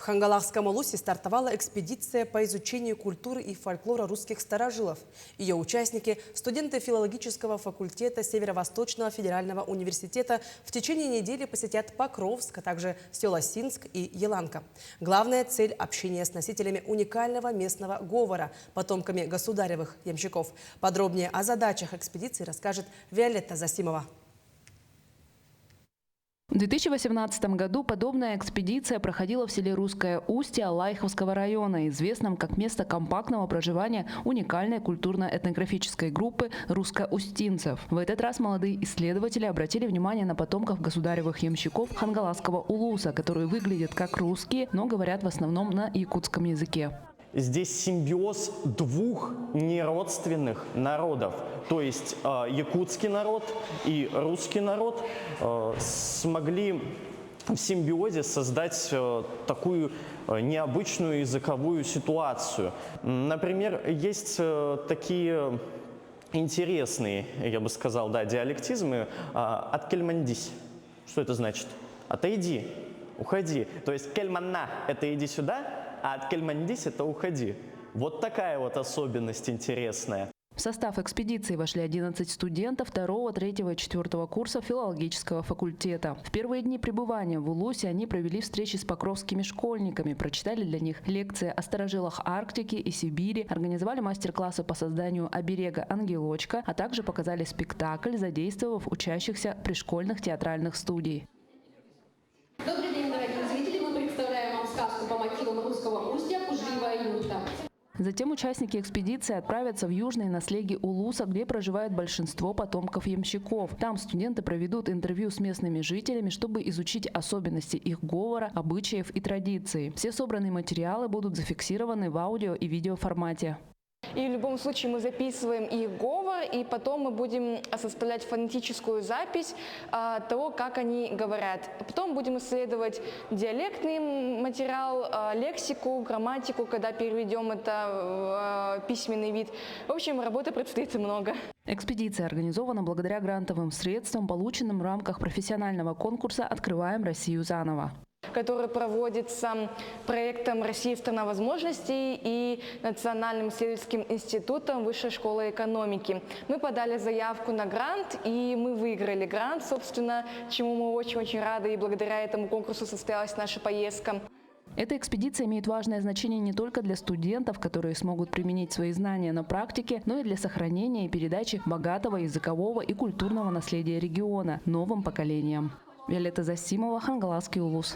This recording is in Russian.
В Хангалахском улусе стартовала экспедиция по изучению культуры и фольклора русских старожилов. Ее участники – студенты филологического факультета Северо-Восточного федерального университета в течение недели посетят Покровск, а также села Синск и Еланка. Главная цель – общение с носителями уникального местного говора, потомками государевых ямщиков. Подробнее о задачах экспедиции расскажет Виолетта Засимова. В 2018 году подобная экспедиция проходила в селе Русское Устье Алайховского района, известном как место компактного проживания уникальной культурно-этнографической группы русско-устинцев. В этот раз молодые исследователи обратили внимание на потомков государевых ямщиков Хангаласского улуса, которые выглядят как русские, но говорят в основном на якутском языке. Здесь симбиоз двух неродственных народов, то есть якутский народ и русский народ смогли в симбиозе создать такую необычную языковую ситуацию. Например, есть такие интересные, я бы сказал, диалектизмы. «Откельмандись». Что это значит? «Отойди», «уходи». То есть «кельманна» – это «иди сюда», а «откельмандись» – это «уходи». Вот такая вот особенность интересная. В состав экспедиции вошли 11 студентов 2, 3 и 4 курса филологического факультета. В первые дни пребывания в Улусе они провели встречи с покровскими школьниками, прочитали для них лекции о старожилах Арктики и Сибири, организовали мастер-классы по созданию оберега «Ангелочка», а также показали спектакль, задействовав учащихся пришкольных театральных студий. Добрый день, дорогие зрители! Мы представляем вам сказку по мотивам русского устья «Пужливая юрта». Затем участники экспедиции отправятся в южные наслеги Улуса, где проживает большинство потомков ямщиков. Там студенты проведут интервью с местными жителями, чтобы изучить особенности их говора, обычаев и традиций. Все собранные материалы будут зафиксированы в аудио и видео формате. И в любом случае мы записываем их говор, и потом мы будем составлять фонетическую запись того, как они говорят. Потом будем исследовать диалектный материал, лексику, грамматику, когда переведем это в письменный вид. В общем, работы предстоит много. Экспедиция организована благодаря грантовым средствам, полученным в рамках профессионального конкурса «Открываем Россию заново», который проводится проектом «Россия – страна возможностей» и Национальным исследовательским институтом Высшей школы экономики. Мы подали заявку на грант, и мы выиграли грант, собственно, чему мы очень-очень рады, и благодаря этому конкурсу состоялась наша поездка. Эта экспедиция имеет важное значение не только для студентов, которые смогут применить свои знания на практике, но и для сохранения и передачи богатого языкового и культурного наследия региона новым поколениям. Виолетта Засимова, Хангаласский улус.